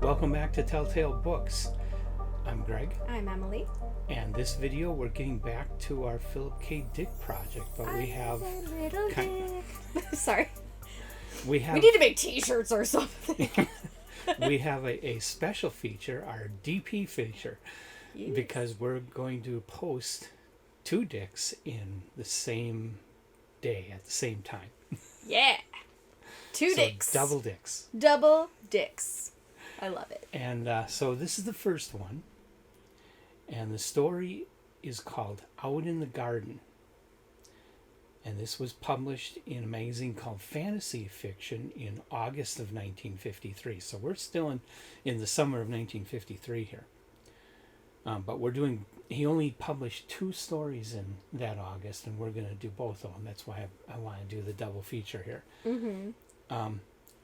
Welcome back to Telltale Books. I'm Greg, I'm Emily. and this video we're getting back to our Philip K. Dick project, but we have Sorry. we We need to make t-shirts or something. we have a special feature, our DP feature, Yes. because we're going to post two dicks in the same day at the same time. Yeah. Two So dicks. double dicks. Double dicks. I love it. And so this is the first one. And the story is called Out in the Garden. And this was published in a magazine called Fantasy Fiction in August of 1953. So we're still in the summer of 1953 here. But he only published two stories in that August, and we're going to do both of them. That's why I want to do the double feature here. Mm-hmm.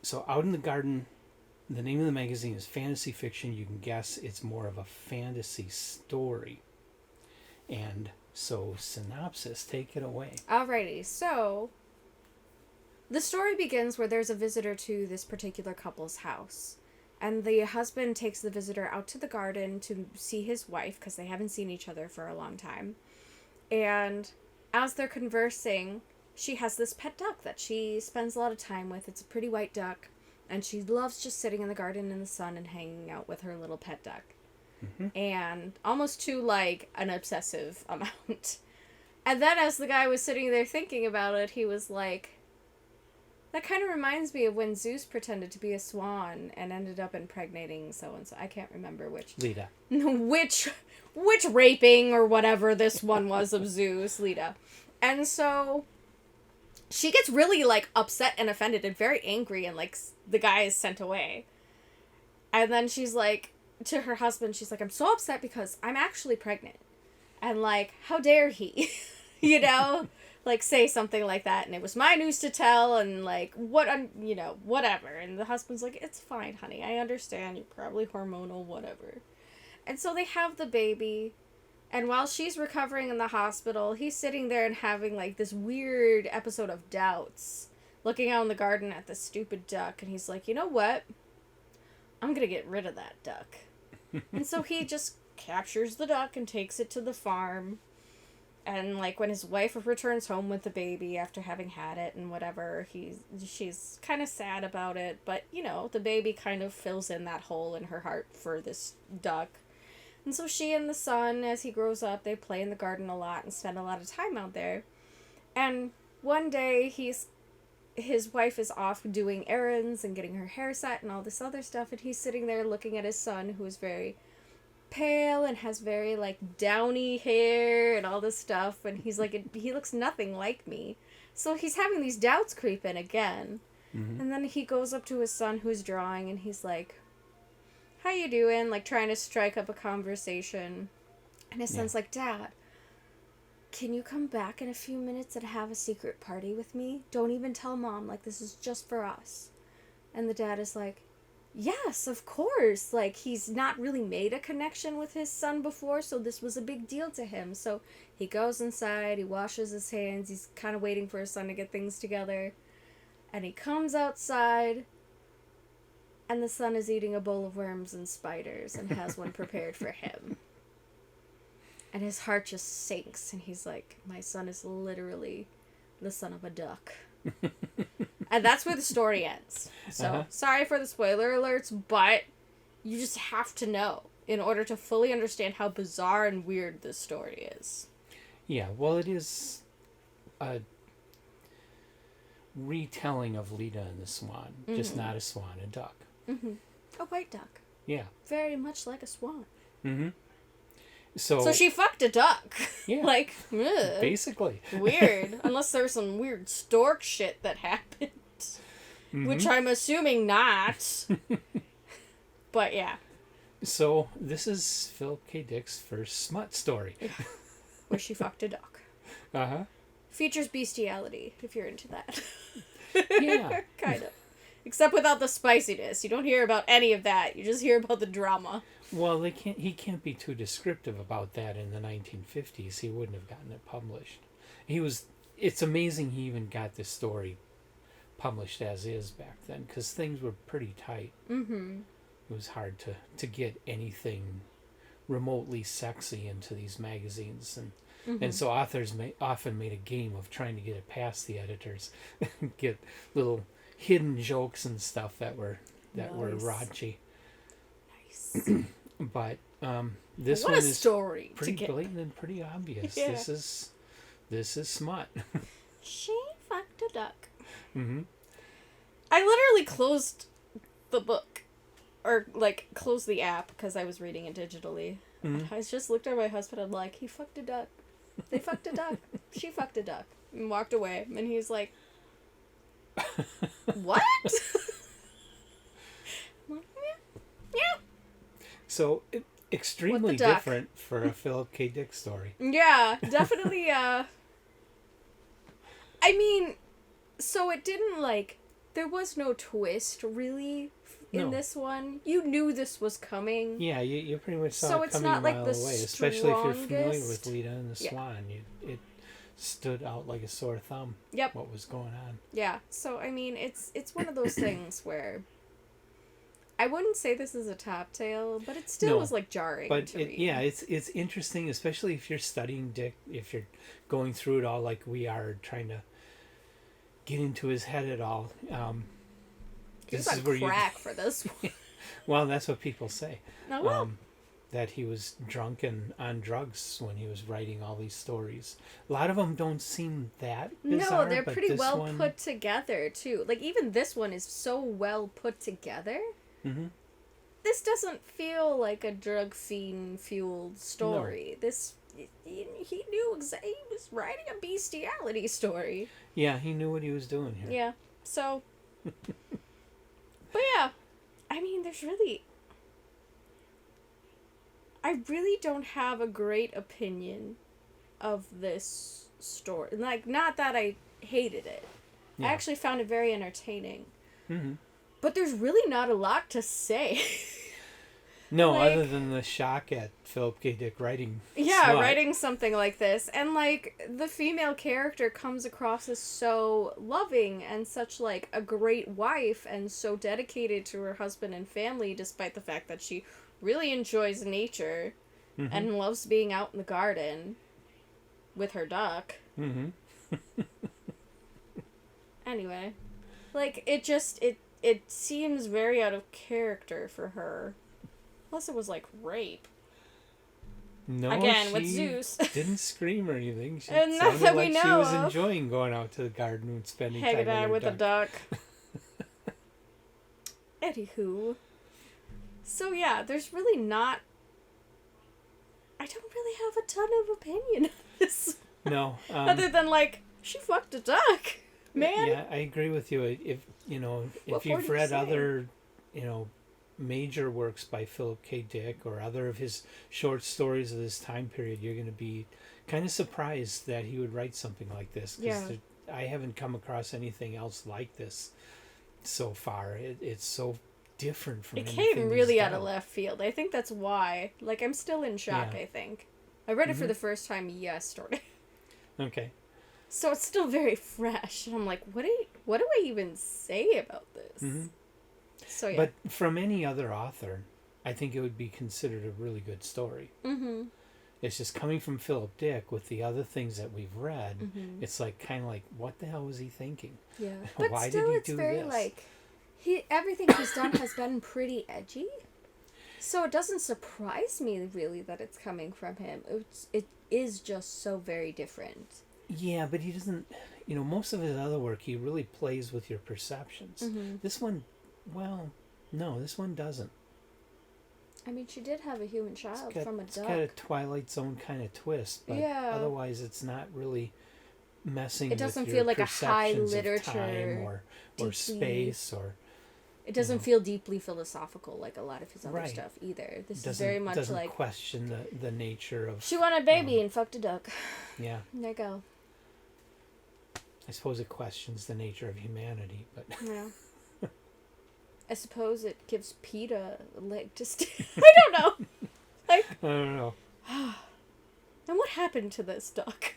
So Out in the Garden, the name of the magazine is Fantasy Fiction. You can guess it's more of a fantasy story. And so, synopsis, take it away. Alrighty, so the story begins where there's a visitor to this particular couple's house. And the husband takes the visitor out to the garden to see his wife, because they haven't seen each other for a long time. And as they're conversing, she has this pet duck that she spends a lot of time with. It's a pretty white duck. And she loves just sitting in the garden in the sun and hanging out with her little pet duck. Mm-hmm. And almost to, like, an obsessive amount. And then as the guy was sitting there thinking about it, he was like, that kind of reminds me of when Zeus pretended to be a swan and ended up impregnating so-and-so. I can't remember which. Leda. which raping or whatever this one was of Zeus, Leda. And so she gets really, like, upset and offended and very angry, and, like, the guy is sent away. And then she's like, to her husband, she's like, I'm so upset because I'm actually pregnant. And, like, how dare he, you know, like, say something like that. And it was my news to tell, and, like, whatever. And the husband's like, it's fine, honey. I understand. You're probably hormonal, whatever. And so they have the baby. And while she's recovering in the hospital, he's sitting there and having, like, this weird episode of doubts. Looking out in the garden at this stupid duck. And he's like, you know what? I'm gonna get rid of that duck. And so he just captures the duck and takes it to the farm. And, like, when his wife returns home with the baby after having had it and whatever, she's kind of sad about it. But, you know, the baby kind of fills in that hole in her heart for this duck. And so she and the son, as he grows up, they play in the garden a lot and spend a lot of time out there. And one day, his wife is off doing errands and getting her hair set and all this other stuff, and he's sitting there looking at his son, who is very pale and has very, like, downy hair and all this stuff, and he's like, he looks nothing like me. So he's having these doubts creep in again. Mm-hmm. And then he goes up to his son, who's drawing, and he's like, how you doing? Like, trying to strike up a conversation. And his son's like, Dad, can you come back in a few minutes and have a secret party with me? Don't even tell Mom. Like, this is just for us. And the dad is like, yes, of course. Like, he's not really made a connection with his son before, so this was a big deal to him. So he goes inside, he washes his hands, he's kind of waiting for his son to get things together. And he comes outside, and the son is eating a bowl of worms and spiders and has one prepared for him. And his heart just sinks, and he's like, my son is literally the son of a duck. And that's where the story ends. So, Sorry for the spoiler alerts, but you just have to know in order to fully understand how bizarre and weird this story is. Yeah, well, it is a retelling of Leda and the Swan, just not a swan, a duck. Mm-hmm. A white duck. Yeah. Very much like a swan. Mm-hmm. So she fucked a duck. Yeah. Like, ugh. Basically. Weird. Unless there's some weird stork shit that happened. Mm-hmm. Which I'm assuming not. But yeah. So this is Philip K. Dick's first smut story. Yeah. Where she fucked a duck. Uh-huh. Features bestiality, if you're into that. Yeah. Kind of. Except without the spiciness. You don't hear about any of that. You just hear about the drama. Well, he can't be too descriptive about that in the 1950s. He wouldn't have gotten it published. It's amazing he even got this story published as is back then, because things were pretty tight. Mm-hmm. it was hard to get anything remotely sexy into these magazines, and so authors often made a game of trying to get it past the editors, get little hidden jokes and stuff that were raunchy. Nice. But this what one a is story pretty to get. blatant and pretty obvious. Yeah. This is smut. She fucked a duck. Mm-hmm. I literally closed the book, or like closed the app because I was reading it digitally. Mm-hmm. I just looked at my husband and he fucked a duck. They fucked a duck. She fucked a duck. And walked away. And he's like, what? I'm like, yeah. So extremely duck? different for a Philip K. Dick story. Yeah, definitely, I mean, so it didn't, there was no twist, really, in No. this one. You knew this was coming. Yeah, you pretty much saw So it it's coming not a like mile the away, especially if you're familiar with strongest. Lita and the Yeah. Swan. It stood out like a sore thumb. Yep. What was going on? Yeah, so, I mean, it's one of those things where I wouldn't say this is a top tale, but it still No, was, jarring But to read. it's interesting, especially if you're studying Dick, if you're going through it all like we are, trying to get into his head at all. He was on crack for this one. Well, that's what people say. No, well, That he was drunk and on drugs when he was writing all these stories. A lot of them don't seem that bizarre. no, they're but pretty this well one, put together, too. Even this one is so well put together. Mm-hmm. This doesn't feel like a drug fiend fueled story. This he knew exactly, he was writing a bestiality story. Yeah, he knew what he was doing here. Yeah. So but yeah, I mean, I really don't have a great opinion of this story. Not that I hated it. Yeah. I actually found it very entertaining. Mm-hmm. But there's really not a lot to say. No, Like- other than the shock at Philip K. Dick writing. Yeah, smut. writing something like this. And, the female character comes across as so loving and such, a great wife and so dedicated to her husband and family, despite the fact that she really enjoys nature Mm-hmm. and loves being out in the garden with her duck. Mm-hmm. Anyway. It seems very out of character for her. Unless it was, rape. No, Again, with she Zeus. didn't scream or anything. She And not sounded that we like she know was of. enjoying going out to the garden and spending Hanging time out with a duck. duck. Anywho. So yeah, there's really not... I don't really have a ton of opinion on this. No. Other than, she fucked a duck. Man. Yeah, I agree with you. If What if more you've do you read say? other, major works by Philip K. Dick or other of his short stories of this time period, you're going to be kind of surprised that he would write something like this. 'Cause Yeah. I haven't come across anything else like this so far. It's so different from It anything came he's really out of done. left field. I think that's why. I'm still in shock, Yeah. I think. I read it for Mhm. the first time yesterday. Okay. So it's still very fresh. And I'm like, what do I even say about this? hmm So yeah. But from any other author, I think it would be considered a really good story. Mm-hmm. It's just coming from Philip Dick with the other things that we've read. Mm-hmm. It's kind of like, what the hell was he thinking? Yeah. But Why did still, he it's do very this? everything he's done has been pretty edgy. So it doesn't surprise me really that it's coming from him. It is just so very different. Yeah, but he doesn't. Most of his other work, he really plays with your perceptions. Mm-hmm. This one, well, no, this one doesn't. I mean, she did have a human child from a It's duck. got a Twilight Zone kind of twist, but Yeah. otherwise, it's not really messing. It doesn't with feel your like a high perceptions of literature, time or deeply- space or. It doesn't Yeah. feel deeply philosophical like a lot of his other Right. stuff either. This is doesn't very much doesn't like question the nature of. she wanted a baby and fucked a duck. Yeah, There you go. I suppose it questions the nature of humanity, but Yeah. I suppose it gives PETA a leg to stand. I don't know. I don't know. And what happened to this duck?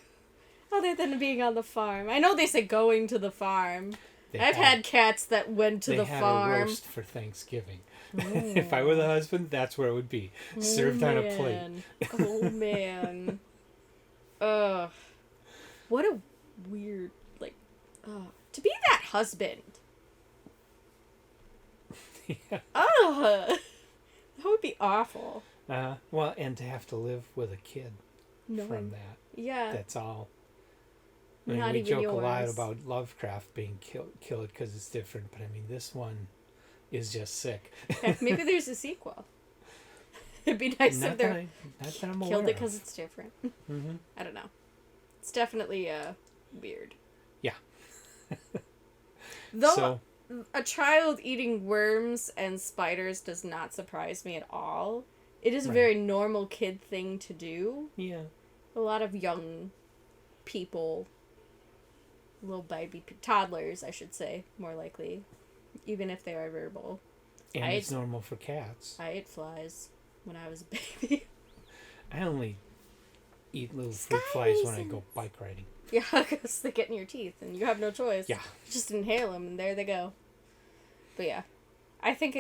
Other than being on the farm. I know they say going to the farm. I've had cats that went to they the had farm. a roast for Thanksgiving. If I were the husband, that's where it would be. Served on a plate. Oh man. Ugh. What a weird, like, to be that husband. Yeah. Ugh. That would be awful. Well, and to have to live with a kid No from one. that. Yeah. That's all. I mean, Not we even joke a lot yours. about Lovecraft being killed because it's different, but I mean, this one is just sick. Okay, maybe there's a sequel. It'd be nice Not if that they not that I'm aware killed it of. because it's different. Mm-hmm. I don't know. It's definitely weird. Yeah. Though So, a child eating worms and spiders does not surprise me at all. It is a Right. very normal kid thing to do. yeah. A lot of young people, little baby toddlers, I should say, more likely, even if they are verbal. And I it's ate- normal for cats. I ate flies when I was a baby. I only eat little fruit flies when I go bike riding. Yeah, because they get in your teeth and you have no choice. Yeah. Just inhale them and there they go. But yeah, I think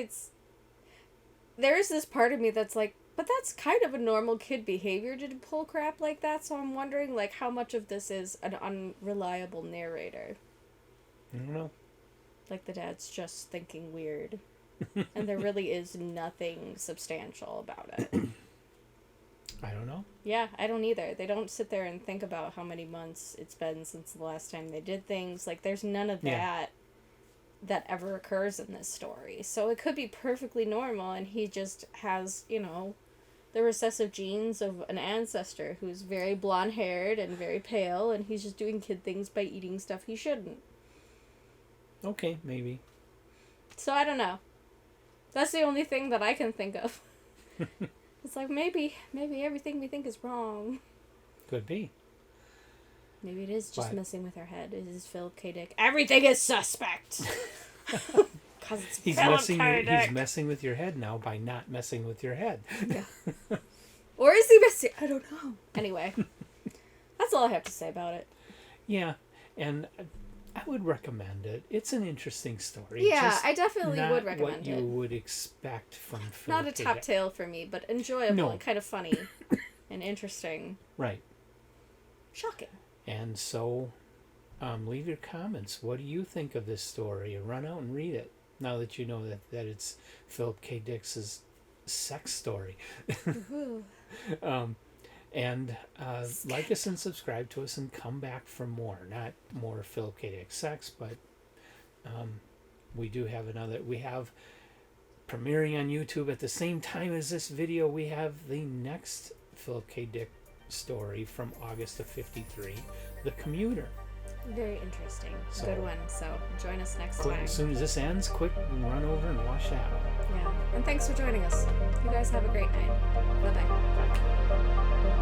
there is this part of me that's like, but that's kind of a normal kid behavior to pull crap like that, so I'm wondering, like, how much of this is an unreliable narrator. I don't know. Like, the dad's just thinking weird. And there really is nothing substantial about it. I don't know. Yeah, I don't either. They don't sit there and think about how many months it's been since the last time they did things. Like, there's none of Yeah. that ever occurs in this story. So it could be perfectly normal, and he just has, the recessive genes of an ancestor who's very blonde-haired and very pale, and he's just doing kid things by eating stuff he shouldn't. Okay, maybe. So I don't know. That's the only thing that I can think of. It's like, maybe everything we think is wrong. Could be. Maybe it is just But- messing with our head. It is Philip K. Dick. Everything is suspect. Because it's He's Philip messing. K. Dick. He's messing with your head now by not messing with your head. Yeah. Or is he messing? I don't know. Anyway, that's all I have to say about it. Yeah, and I would recommend it. It's an interesting story. Yeah, Just I definitely not would recommend what you it. would expect from Philip Not a K. top Dick. tale for me, but enjoyable No. and kind of funny and interesting. Right. Shocking. And so, leave your comments. What do you think of this story? And run out and read it. Now that you know that it's Philip K. Dick's sex story. Woohoo. And like us and subscribe to us and come back for more. Not more Philip K. Dick sex, but we do have we have premiering on YouTube at the same time as this video. We have the next Philip K. Dick story from August of '53, The Commuter. Very interesting. So- Good one. So join us next Quick, time. as soon as this ends, quick, run over and watch that one. Yeah. And thanks for joining us. You guys have a great night. Bye-bye. Bye.